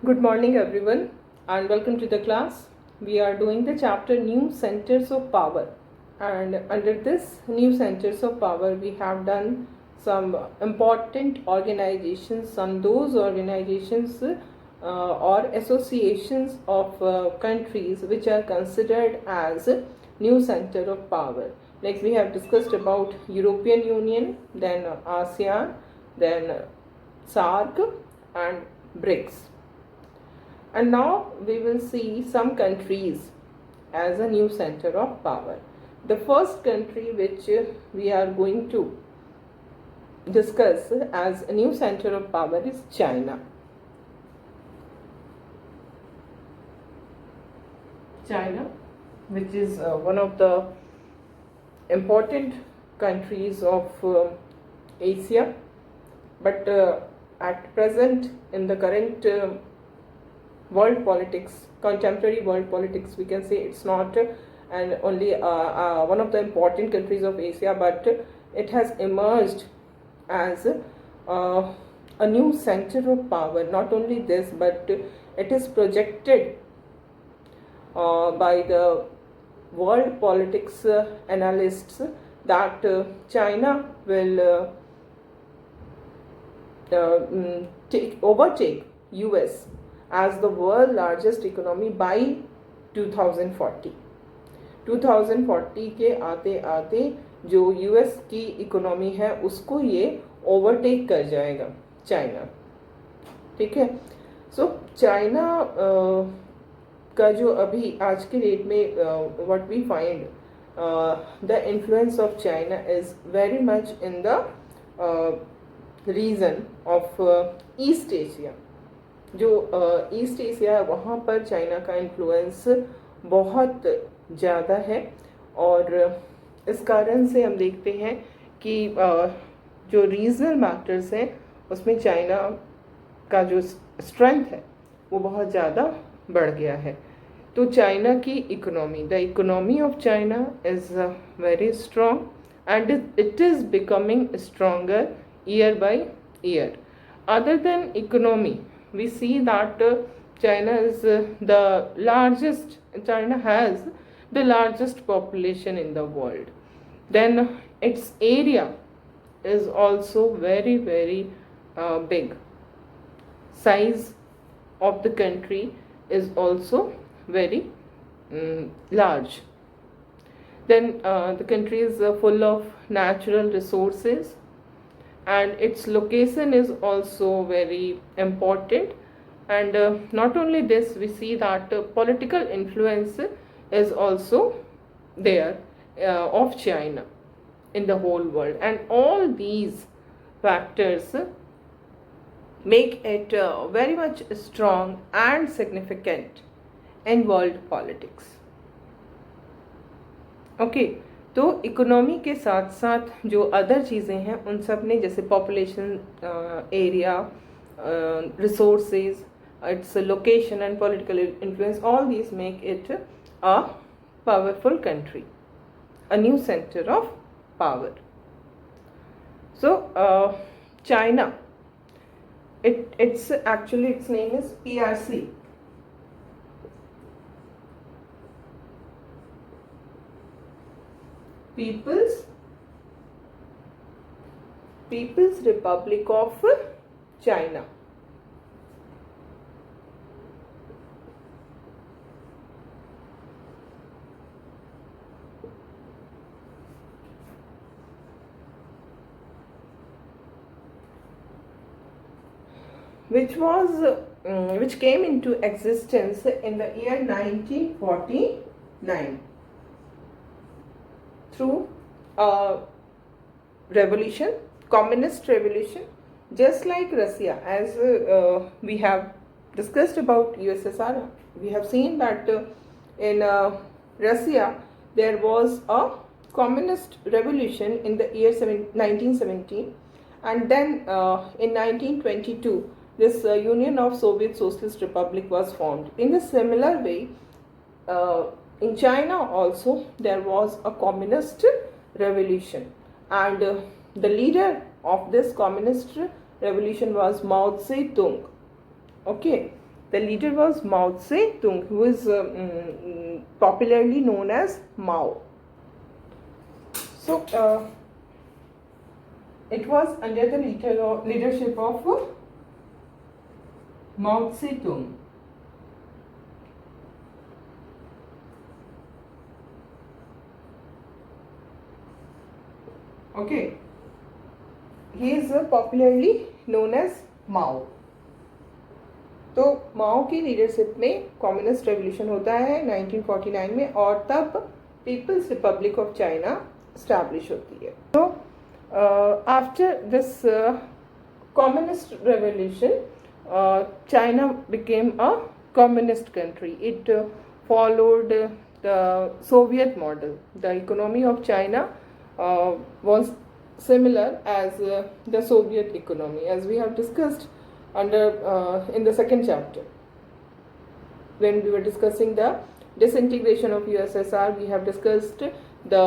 Good morning everyone and welcome to the class. We are doing the chapter New Centers of Power, and under this New Centers of Power we have done some important organizations, some those organizations or associations of countries which are considered as new center of power. Like we have discussed about European Union, then ASEAN, then SAARC and BRICS. And now we will see some countries as a new center of power. The first country which we are going to discuss as a new center of power is China. China, which is one of the important countries of Asia, but at present in the current world politics, contemporary world politics, we can say it's not and only one of the important countries of Asia, but it has emerged as a new center of power. Not only this, but it is projected by the world politics analysts that China will overtake US as the world largest economy by 2040. 2040 के आते आते जो US की economy है उसको ये overtake कर जाएगा चाइना. ठीक है. सो चाइना का जो अभी आज के डेट में what we find the influence of China is very much in the region of East Asia. जो ईस्ट एशिया है वहाँ पर चाइना का इन्फ्लुएंस बहुत ज़्यादा है, और इस कारण से हम देखते हैं कि जो रीजनल मैटर्स हैं उसमें चाइना का जो स्ट्रेंथ है वो बहुत ज़्यादा बढ़ गया है. तो चाइना की economy, the economy of China is very strong and it is becoming stronger year by year. Other than economy, we see that China is China has the largest population in the world. Then its area is also very, very big. Size of the country is also very large. Then the country is full of natural resources, and its location is also very important. And not only this, we see that political influence is also there of China in the whole world, and all these factors make it very much strong and significant in world politics. Okay. तो economy के साथ साथ जो other चीज़ें हैं उन सब ने, जैसे population, area, resources, its location and political influence, all these make it a powerful country, a new centre of power. So China, its name is PRC. People's Republic of China. Which came into existence in the year 1949 through a revolution, communist revolution, just like Russia. As we have discussed about USSR, we have seen that in Russia there was a communist revolution in the year 1917, and then in 1922 this Union of Soviet Socialist Republic was formed. In a similar way, in China also there was a communist revolution, and the leader of this communist revolution was Mao Zedong. Okay, The leader was Mao Zedong, who is popularly known as Mao. So it was under the leadership of Mao Zedong. Okay, he is popularly known as Mao. तो माओ की leadership में communist revolution होता है 1949 में, और तब people's republic of China establish होती है. तो after this communist revolution, China became a communist country. It followed the Soviet model. The economy of China was similar as the Soviet economy, as we have discussed in the second chapter when we were discussing the disintegration of USSR. We have discussed the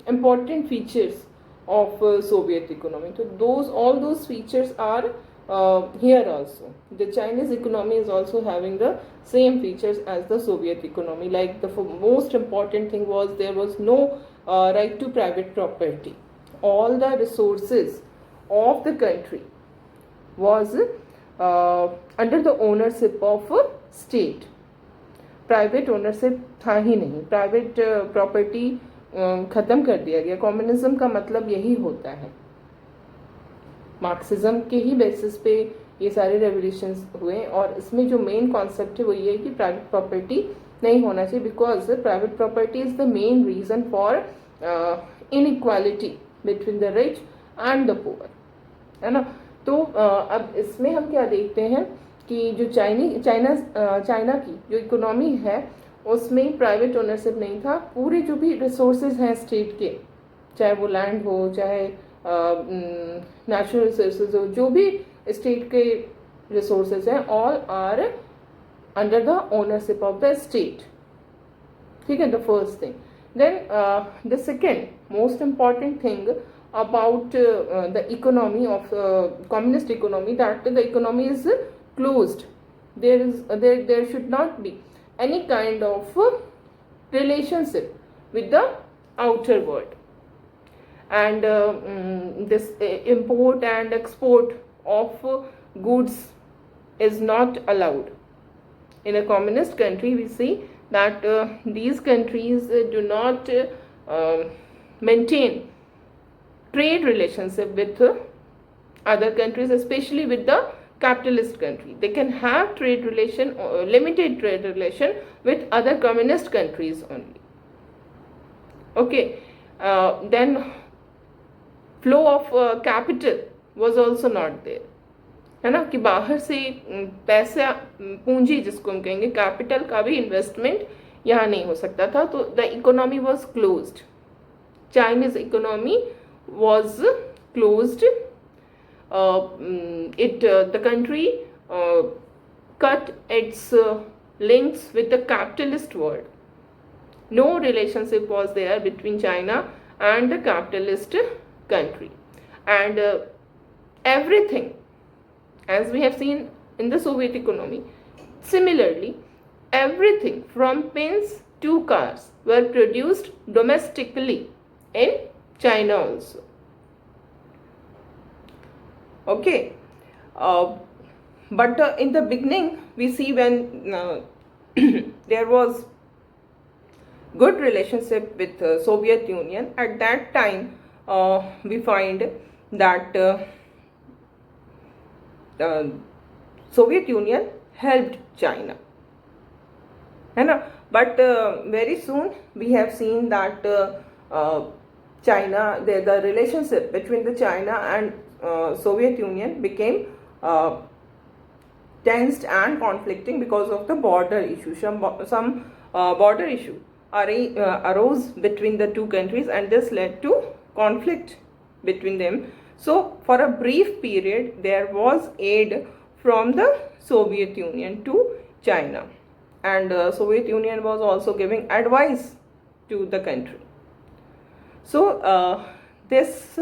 important features of Soviet economy. So all those features are here also. The Chinese economy is also having the same features as the Soviet economy. Like the most important thing was there was no right to private property. All the resources of the country was under the ownership of state. Private ownership था ही नहीं. Private property ख़त्म कर दिया गया. Communism का मतलब यही होता है. मार्क्सिज्म के ही बेसिस पे ये सारे रेवोल्यूशंस हुए, और इसमें जो मेन कॉन्सेप्ट है वो ये है कि प्राइवेट प्रॉपर्टी नहीं होना चाहिए, because private property is the main reason for inequality between the rich and the poor, है ना. तो अब इसमें हम क्या देखते हैं कि जो चाइना की जो इकोनॉमी है उसमें प्राइवेट ओनरशिप नहीं था. पूरे जो भी रिसोर्सेज हैं स्टेट के, चाहे वो लैंड हो, चाहे नेचुरल रिसोर्सेज हो, जो भी स्टेट के रिसोर्सेज हैं, all are under the ownership of the state. ठीक है, the first thing. Then the second most important thing about the economy of communist economy, that the economy is closed. There should not be any kind of relationship with the outer world, and this import and export of goods is not allowed. In a communist country, we see that these countries do not maintain trade relationship with other countries, especially with the capitalist country. They can have trade relation, limited trade relation with other communist countries only. Okay, then flow of capital was also not there, है ना, कि बाहर से पैसा, पूंजी जिसको हम कहेंगे, कैपिटल का भी इन्वेस्टमेंट यहाँ नहीं हो सकता था. तो the economy was closed. Chinese economy was closed. The country cut its links with the capitalist world. No relationship was there between China and the capitalist country, and everything, as we have seen in the Soviet economy, similarly, everything from pens to cars were produced domestically in China also. Okay, but in the beginning, we see when there was good relationship with Soviet Union. At that time, we find that Soviet Union helped China, है ना. But very soon we have seen that China, the relationship between the China and Soviet Union became tensed and conflicting because of the border issue. Some border issue arose between the two countries, and this led to conflict between them. So for a brief period there was aid from the Soviet Union to China, and Soviet Union was also giving advice to the country. So this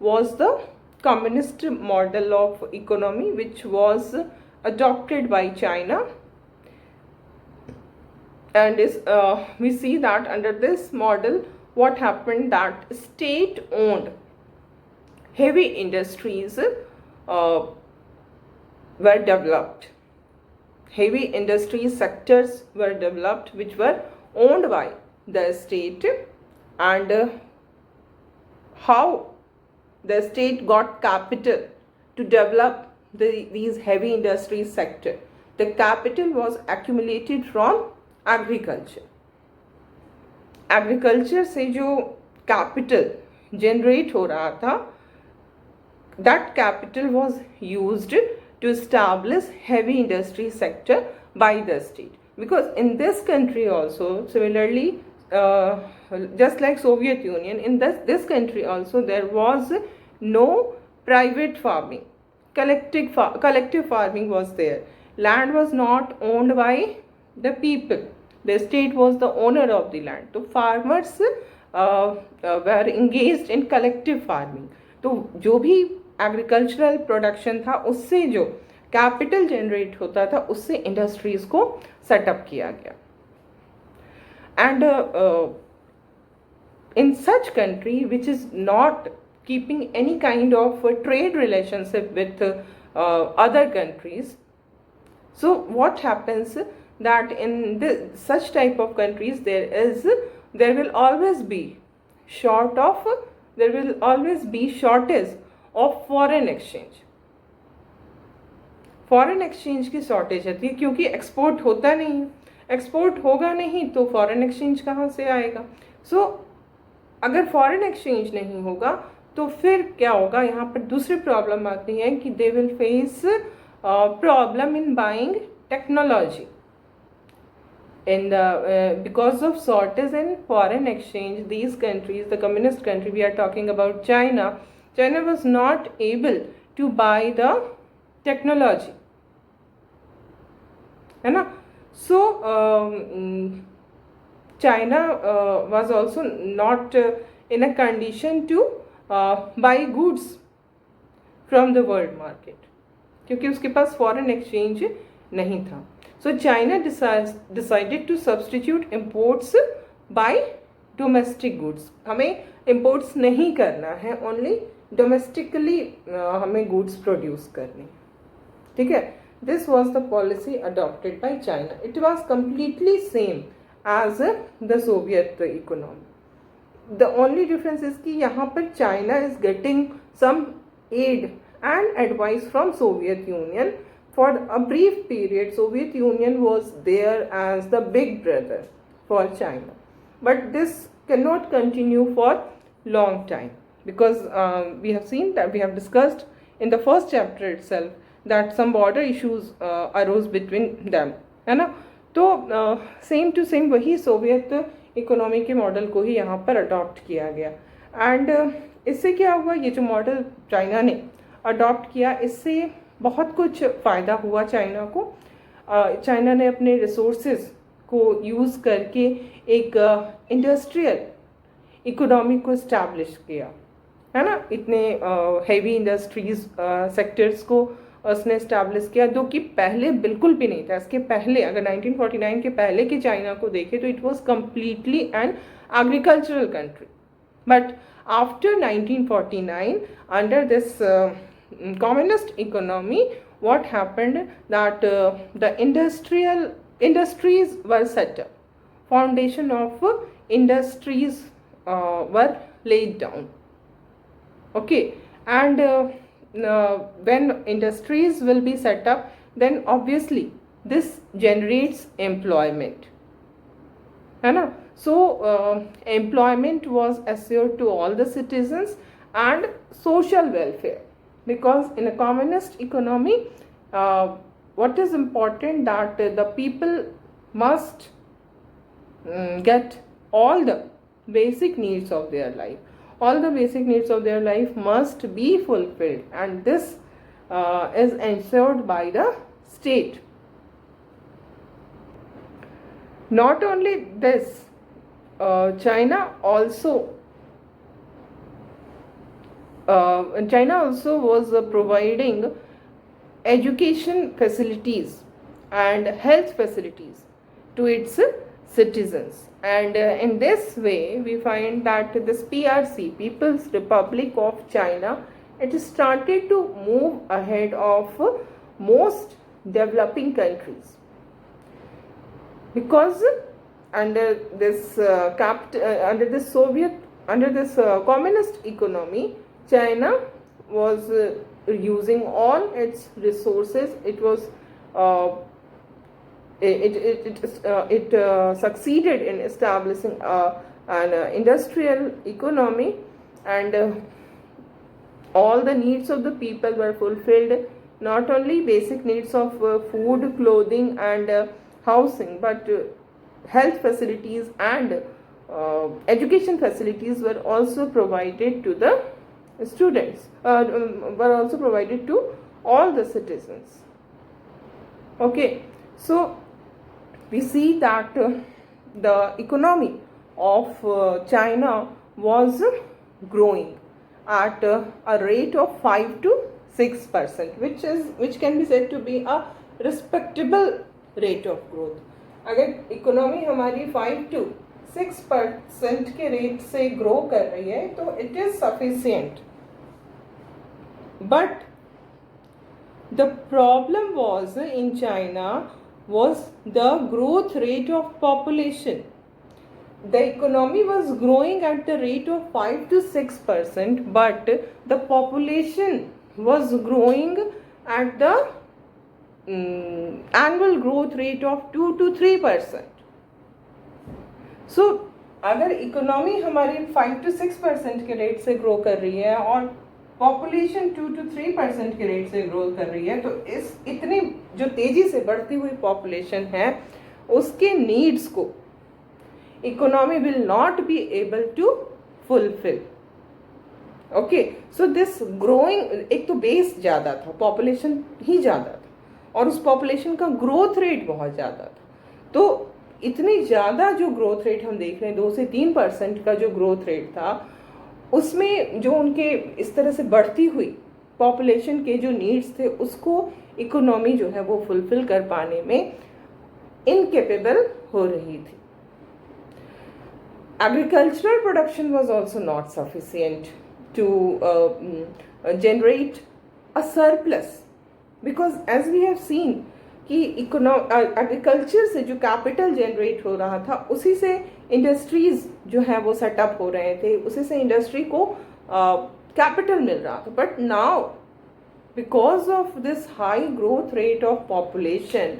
was the communist model of economy which was adopted by China and we see that under this model what happened, that state owned heavy industries were developed. Heavy industry sectors were developed which were owned by the state. And how the state got capital to develop these heavy industry sector? The capital was accumulated from agriculture. Agriculture से जो capital generate हो रहा था, that capital was used to establish heavy industry sector by the state. Because in this country also, similarly, just like Soviet Union, in this country also there was no private farming. Collective farming was there. Land was not owned by the people. The state was the owner of the land. So farmers were engaged in collective farming. तो जो भी agricultural production था उससे जो capital generate होता था उससे industries को सेटअप किया गया. And in such country which is not keeping any kind of trade relationship with other countries, so what happens that in such type of countries there will always be shortage of foreign exchange. Foreign exchange की shortage होती है क्योंकि export होता नहीं है. Export होगा नहीं तो फॉरेन एक्सचेंज कहाँ से आएगा? सो अगर फॉरेन एक्सचेंज नहीं होगा तो फिर क्या होगा? यहाँ पर दूसरी प्रॉब्लम आती है कि they will face problem in buying technology. In because of shortage in foreign exchange, these countries, the communist country we are talking about, China was not able to buy the technology, है ना? So China was also not in a condition to buy goods from the world market क्योंकि उसके पास foreign exchange नहीं था. So China decided to substitute imports by domestic goods. हमें imports नहीं करना है, only domestically हमें goods produce करने. ठीक है? This was the policy adopted by China. It was completely same as the Soviet economy. The only difference is कि यहाँ पर China is getting some aid and advice from Soviet Union. For a brief period, Soviet Union was there as the big brother for China. But this cannot continue for long time because we have seen that, we have discussed in the first chapter itself that some border issues arose between them, है ना? तो same to same वही Soviet economy के model को ही यहाँ पर adopt किया गया. एंड इससे क्या हुआ? ये जो मॉडल चाइना ने अडॉप्ट किया, इससे बहुत कुछ फ़ायदा हुआ चाइना को. चाइना ने अपने रिसोर्सेज को यूज़ करके एक इंडस्ट्रियल इकोनॉमी को इस्टेब्लिश किया, है ना? इतने हेवी इंडस्ट्रीज सेक्टर्स को उसने इस्टेब्लिश किया जो कि पहले बिल्कुल भी नहीं था. इसके पहले अगर 1949 के पहले के चाइना को देखें तो it was completely an agricultural country. But after 1949 under this communist economy, what happened that the industries were set up. Foundation of industries were laid down. Okay, and when industries will be set up, then obviously this generates employment, है ना? So employment was assured to all the citizens and social welfare. Because in a communist economy, what is important that the people must get all the basic needs of their life. All the basic needs of their life must be fulfilled, and this is ensured by the state. Not only this, China also was providing education facilities and health facilities to its citizens. And in this way we find that this PRC, People's Republic of China, it started to move ahead of most developing countries, because under this communist economy, China was using all its resources. It was it succeeded in establishing an industrial economy, and all the needs of the people were fulfilled. Not only basic needs of food, clothing and housing, but health facilities and education facilities were also provided to the students, were also provided to all the citizens. Okay, so we see that the economy of China was growing at a rate of 5 to 6%, which can be said to be a respectable rate of growth. अगर economy हमारी 5 to 6% के rate से grow कर रही है तो it is sufficient. But the problem was in China was the growth rate of population. The economy was growing at the rate of 5 to 6%, but the population was growing at the annual growth rate of 2 to 3%. So अगर economy हमारी 5 to 6% के rate से grow कर रही है और population 2 to 3% के rate से ग्रो कर रही है, तो इस इतनी जो तेजी से बढ़ती हुई पॉपुलेशन है उसके नीड्स को economy will not be able to fulfil. Okay, so this growing, एक तो बेस ज़्यादा था, पॉपुलेशन ही ज़्यादा था और उस पॉपुलेशन का ग्रोथ रेट बहुत ज़्यादा था. तो इतनी ज़्यादा जो ग्रोथ रेट हम देख रहे हैं, 2 से 3% का जो ग्रोथ रेट था, उसमें जो उनके इस तरह से बढ़ती हुई पॉपुलेशन के जो नीड्स थे उसको इकोनॉमी जो है वो फुलफिल कर पाने में इनकेपेबल हो रही थी. Agricultural production was also not sufficient to generate a surplus, because as we have seen कि एग्रीकल्चर से जो कैपिटल जनरेट हो रहा था उसी से इंडस्ट्रीज जो है वो सेटअप हो रहे थे, उसी से इंडस्ट्री को कैपिटल मिल रहा था. But now because of this high growth rate of population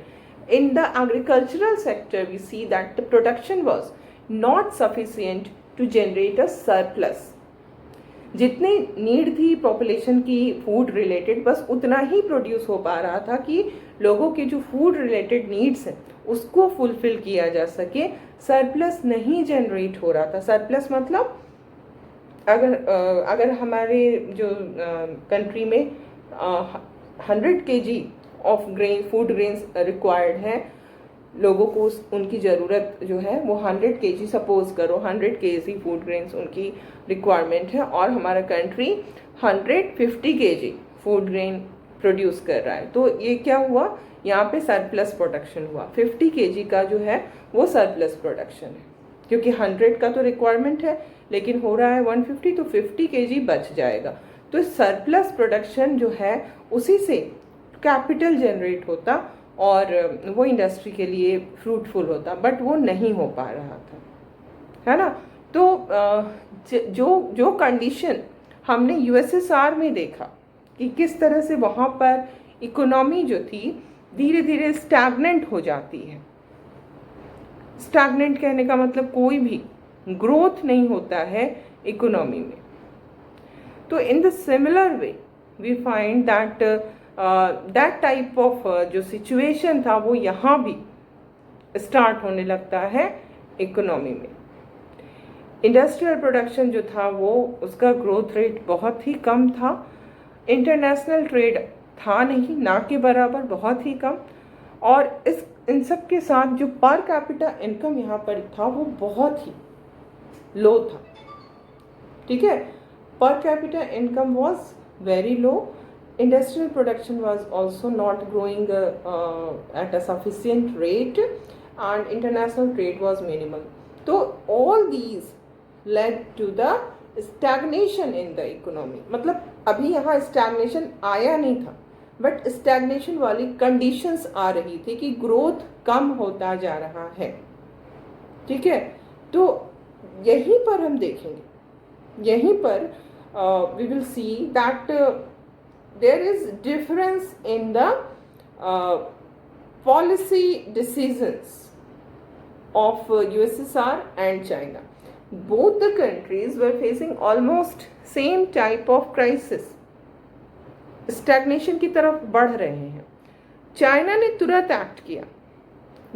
in the agricultural sector we see that the production was not sufficient to generate a surplus. जितनी नीड थी पॉपुलेशन की फूड रिलेटेड, बस उतना ही produce हो पा रहा था कि लोगों के जो फूड रिलेटेड नीड्स हैं उसको फुलफिल किया जा सके. सरप्लस नहीं जनरेट हो रहा था. सरप्लस मतलब अगर हमारे जो कंट्री में 100 kg of grain, food grains required हैं, लोगों को उनकी ज़रूरत जो है वो 100 kg, सपोज करो 100 kg फूड ग्रेन्स उनकी रिक्वायरमेंट है, और हमारा country 150 kg food grain produce कर रहा है. तो ये क्या हुआ, यहाँ पे सरप्लस प्रोडक्शन हुआ. 50 kg का जो है वो सरप्लस प्रोडक्शन है, क्योंकि 100 का तो रिक्वायरमेंट है लेकिन हो रहा है 150, तो 50 kg बच जाएगा. तो सरप्लस प्रोडक्शन जो है उसी से कैपिटल जनरेट होता और वो इंडस्ट्री के लिए फ्रूटफुल होता, बट वो नहीं हो पा रहा था, है ना. तो जो कंडीशन हमने यूएसएसआर में देखा कि किस तरह से वहाँ पर इकोनॉमी जो थी धीरे धीरे स्टैग्नेंट हो जाती है. स्टैग्नेंट कहने का मतलब कोई भी ग्रोथ नहीं होता है इकोनॉमी में. तो in the similar way we find that that type of जो सिचुएशन था वो यहाँ भी स्टार्ट होने लगता है इकोनॉमी में. इंडस्ट्रियल प्रोडक्शन जो था वो उसका ग्रोथ रेट बहुत ही कम था. इंटरनेशनल ट्रेड था नहीं, ना के बराबर, बहुत ही कम. और इन सब के साथ जो पर कैपिटा इनकम यहाँ पर था वो बहुत ही लो था. ठीक है, per capita income was very low. Industrial production was also not growing at a sufficient rate, and international trade was minimal. तो all these led to the stagnation in the economy. मतलब अभी यहाँ stagnation आया नहीं था, but stagnation वाली conditions आ रही थी कि growth कम होता जा रहा है. ठीक है, तो यहीं पर हम देखेंगे, यहीं पर we will see that there is difference in the policy decisions of USSR and China. Both the countries were facing almost same type of crisis. Stagnation की तरफ बढ़ रहे हैं. चाइना ने तुरंत एक्ट किया.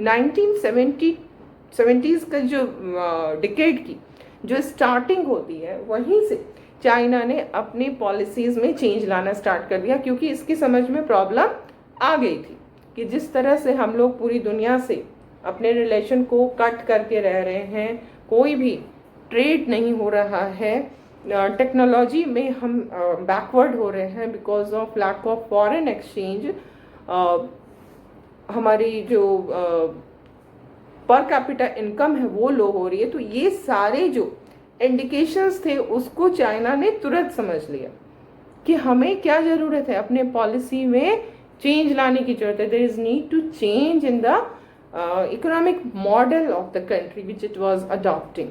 1970s का जो डिकेड की जो स्टार्टिंग होती है, वहीं से चाइना ने अपनी पॉलिसीज़ में चेंज लाना स्टार्ट कर दिया, क्योंकि इसकी समझ में प्रॉब्लम आ गई थी कि जिस तरह से हम लोग पूरी दुनिया से अपने रिलेशन को कट करके रह रहे हैं, कोई भी ट्रेड नहीं हो रहा है, टेक्नोलॉजी में हम बैकवर्ड हो रहे हैं because of lack of foreign exchange, हमारी जो पर कैपिटा इनकम है वो लो हो रही है. तो ये सारे जो इंडिकेशंस थे उसको चाइना ने तुरंत समझ लिया कि हमें क्या ज़रूरत है, अपने पॉलिसी में चेंज लाने की जरूरत है. There is need to change in the economic model of the country which it was adopting.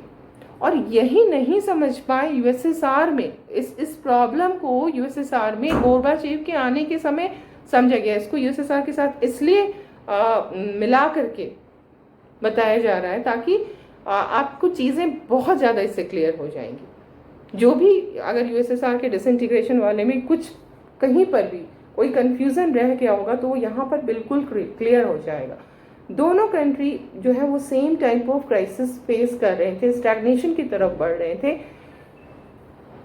और यही नहीं समझ पाए यूएसएसआर में. इस प्रॉब्लम को यूएसएसआर में गोरबाचेव के आने के समय समझा गया. इसको यूएसएसआर के साथ इसलिए मिला करके बताया जा रहा है ताकि आपको चीज़ें बहुत ज़्यादा इससे क्लियर हो जाएंगी. जो भी अगर यूएसएसआर के डिसइंटीग्रेशन वाले में कुछ कहीं पर भी कोई कन्फ्यूज़न रह गया होगा तो वो यहाँ पर बिल्कुल क्लियर हो जाएगा. दोनों कंट्री जो है वो same type of crisis face कर रहे थे, स्टैग्नेशन की तरफ बढ़ रहे थे.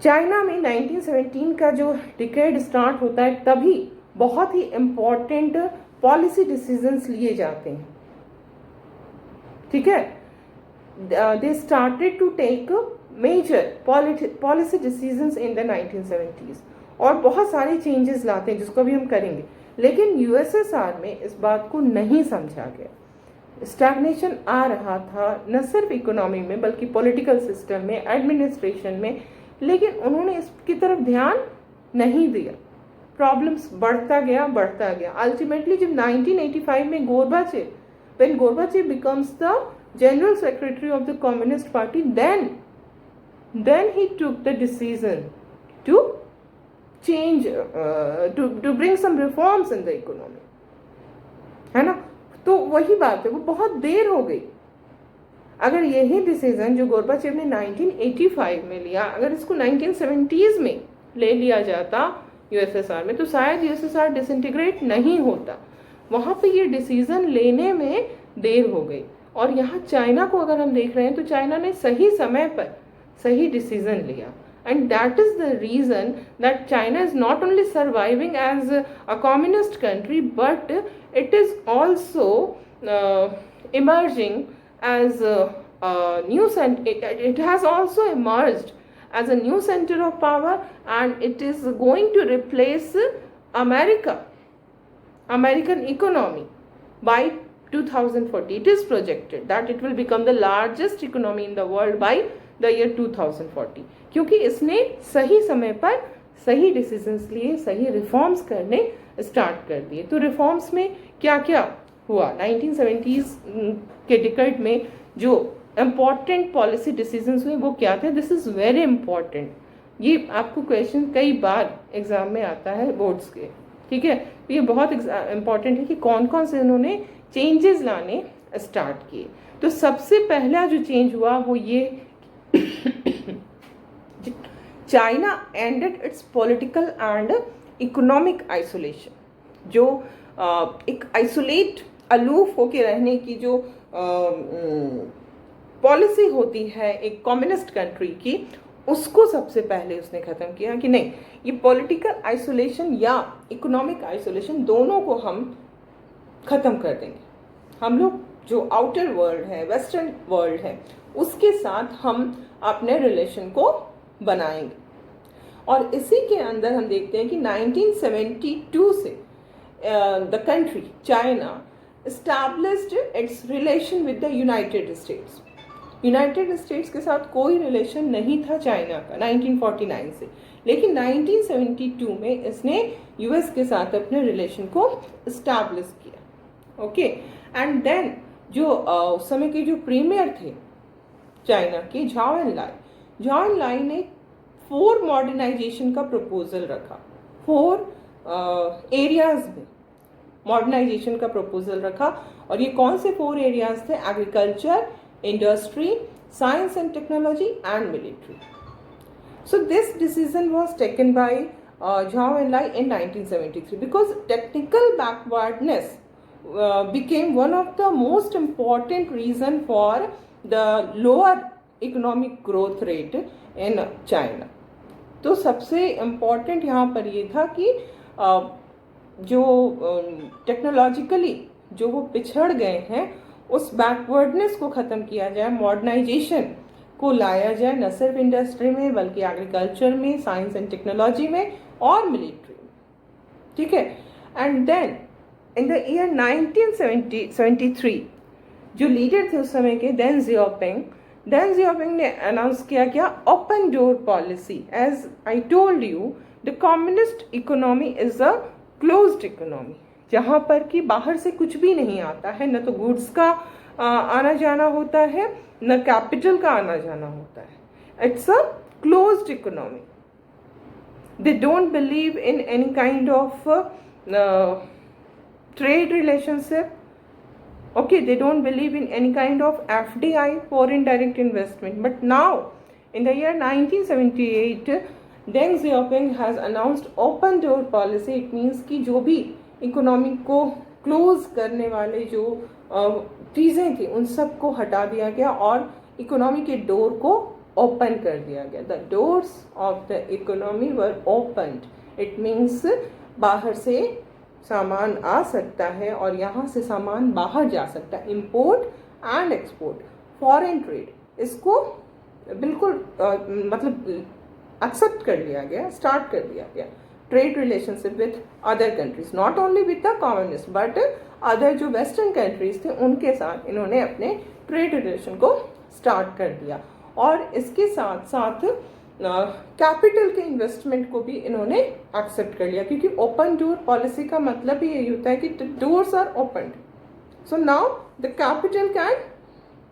चाइना में 1917 का जो डिकेड स्टार्ट होता है तभी बहुत ही इम्पॉर्टेंट पॉलिसी डिसीजंस लिए जाते हैं. ठीक है, they started to take major policy decisions in the 1970s और बहुत सारे चेंजेस लाते हैं जिसको भी हम करेंगे. लेकिन यूएसएसआर में इस बात को नहीं समझा गया. स्टैग्नेशन आ रहा था न सिर्फ इकोनॉमी में बल्कि पॉलिटिकल सिस्टम में, एडमिनिस्ट्रेशन में, लेकिन उन्होंने इसकी तरफ ध्यान नहीं दिया. प्रॉब्लम्स बढ़ता गया. अल्टीमेटली जब 1985 में when Gorbachev becomes the general secretary of the Communist Party, then he took the decision to change, to bring some reforms in the economy. है ना? तो वही बात है, वो बहुत देर हो गई. अगर यही डिसीजन जो गोरबाचेव ने 1985 में लिया, अगर इसको 1970s में ले लिया जाता यूएसएसआर में, तो शायद यूएसएसआर डिसइंटीग्रेट नहीं होता. वहाँ पे ये डिसीजन लेने में देर हो गई. और यहाँ चाइना को अगर हम देख रहे हैं तो चाइना ने सही समय पर सही डिसीजन लिया. And that is the reason that China is not only surviving as a communist country, but it is also emerging as a new center. It has also emerged as a new center of power, and it is going to replace American economy by 2040. It is projected that it will become the largest economy in the world by the year 2040. क्योंकि इसने सही समय पर सही decisions लिए, सही reforms करने start कर दिए. तो रिफॉर्म्स में क्या क्या हुआ 1970s के डिकेड में जो इम्पॉर्टेंट पॉलिसी डिसीजंस हुए वो क्या थे? This is very important. ये आपको क्वेश्चन कई बार एग्जाम में आता है बोर्ड्स के. ठीक है, तो ये बहुत इम्पॉर्टेंट है कि कौन कौन से उन्होंने चेंजेस लाने स्टार्ट किए. तो सबसे पहला जो चेंज हुआ वो ये China ended it's political and economic isolation. जो एक आइसोलेट अलूफ होके रहने की जो पॉलिसी होती है एक कम्युनिस्ट कंट्री की, उसको सबसे पहले उसने ख़त्म किया कि नहीं, ये पॉलिटिकल आइसोलेशन या इकोनॉमिक आइसोलेशन दोनों को हम ख़त्म कर देंगे. हम लोग जो आउटर वर्ल्ड है, वेस्टर्न वर्ल्ड है, उसके साथ हम अपने रिलेशन को बनाएंगे. और इसी के अंदर हम देखते हैं कि 1972 से the country China established its relation with the United States. United states के साथ कोई रिलेशन नहीं था चाइना का 1949 से, लेकिन 1972 में इसने यूएस के साथ अपने रिलेशन को इस्टेब्लिश किया. ओके, एंड देन जो उस समय के जो प्रीमियर थे चाइना के, झाओ एन लाई ने 4 मॉडर्नाइजेशन का प्रपोजल रखा. 4 एरियाज में मॉडर्नाइजेशन का प्रपोजल रखा. और ये कौन से 4 एरियाज थे? Agriculture, industry, science and technology and military. So this decision was taken by Zhao Enlai in 1973 because technical backwardness became one of the most important reason for the lower economic growth rate in China. तो सबसे important यहाँ पर ये था कि जो technologically जो वो पिछड़ गए हैं उस बैकवर्डनेस को ख़त्म किया जाए, मॉडर्नाइजेशन को लाया जाए, न सिर्फ इंडस्ट्री में बल्कि एग्रीकल्चर में, साइंस एंड टेक्नोलॉजी में और मिलिट्री में. ठीक है. And then in the year 1973 जो लीडर थे उस समय के देन जियाओपिंग ने अनाउंस किया क्या? Open door policy. As I told you, the communist economy is a closed economy, जहाँ पर कि बाहर से कुछ भी नहीं आता है, न तो गुड्स का आना जाना होता है, न कैपिटल का आना जाना होता है. It's a closed economy. They don't believe in any kind of trade relationship. Okay, they don't believe in any kind of FDI, foreign direct investment. But now in the year 1978 Deng Xiaoping has announced open door policy. It means कि जो भी economy को close करने वाले जो चीज़ें थी उन सब को हटा दिया गया और इकोनॉमी के डोर को ओपन कर दिया गया. The doors of the economy were opened. It means बाहर से सामान आ सकता है और यहाँ से सामान बाहर जा सकता है. Import and export, foreign trade, इसको बिल्कुल मतलब एक्सेप्ट कर लिया गया, स्टार्ट कर दिया गया. Trade relationship with other countries, not only with the communist but other जो वेस्टर्न कंट्रीज थे उनके साथ इन्होंने अपने ट्रेड रिलेशन को स्टार्ट कर दिया. और इसके साथ साथ कैपिटल के इन्वेस्टमेंट को भी इन्होंने एक्सेप्ट कर लिया, क्योंकि ओपन डोर पॉलिसी का मतलब ही यही होता है कि doors are open. So now the capital can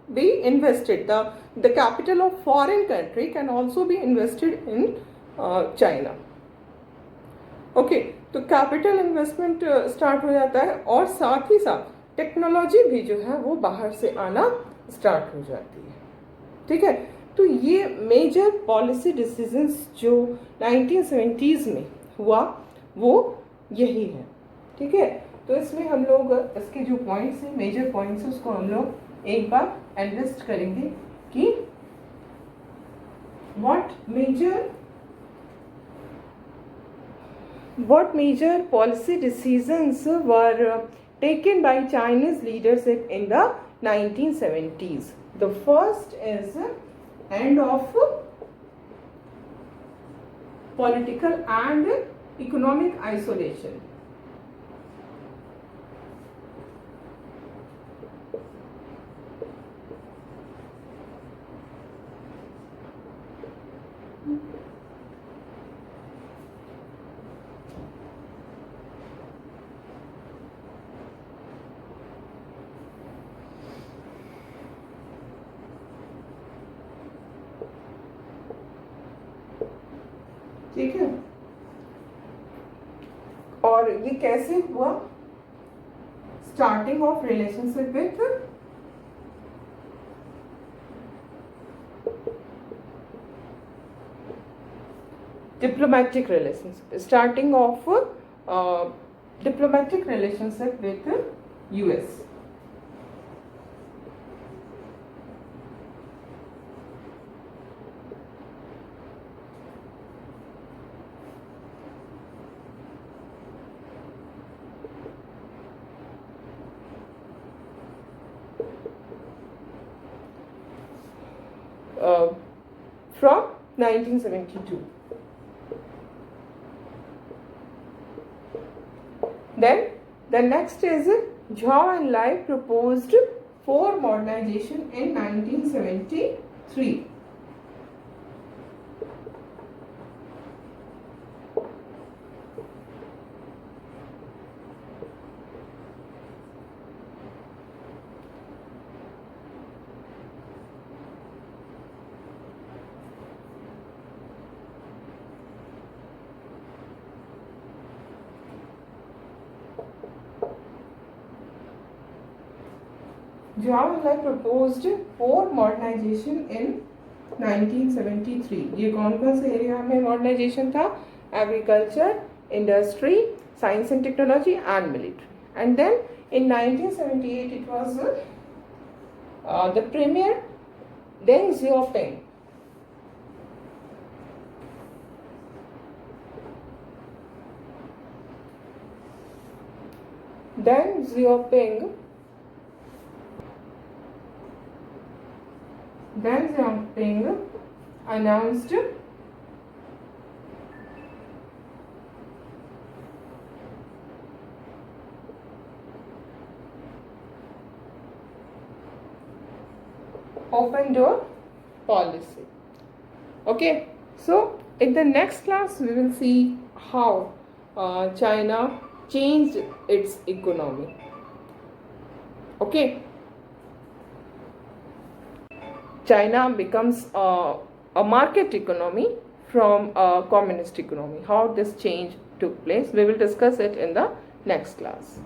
be invested, the capital of foreign country can also be invested in China. Okay, तो कैपिटल इन्वेस्टमेंट स्टार्ट हो जाता है और साथ ही साथ टेक्नोलॉजी भी जो है वो बाहर से आना स्टार्ट हो जाती है. ठीक है. तो ये मेजर पॉलिसी डिसीजंस जो 1970s में हुआ वो यही है. ठीक है. तो इसमें हम लोग इसके जो पॉइंट्स हैं, मेजर पॉइंट्स, उसको हम लोग एक बार एनालिस्ट करेंगे कि what major policy decisions were taken by Chinese leadership in the 1970s. The first is end of political and economic isolation. ठीक है. और ये कैसे हुआ? Starting of relationship with diplomatic relationship, starting of diplomatic relationship with US. From 1972. Then the next is Zhao and Lai proposed for modernization in 1973. Zhao and Lai proposed for modernization in 1973. ये कौन कौन से area में modernisation था? Agriculture, industry, science and technology and military. And then in 1978 it was the premier Deng Xiaoping. Deng Xiaoping announced open door policy. Okay, so in the next class we will see how China changed its economy. Okay, China becomes a market economy from a communist economy. How this change took place, we will discuss it in the next class.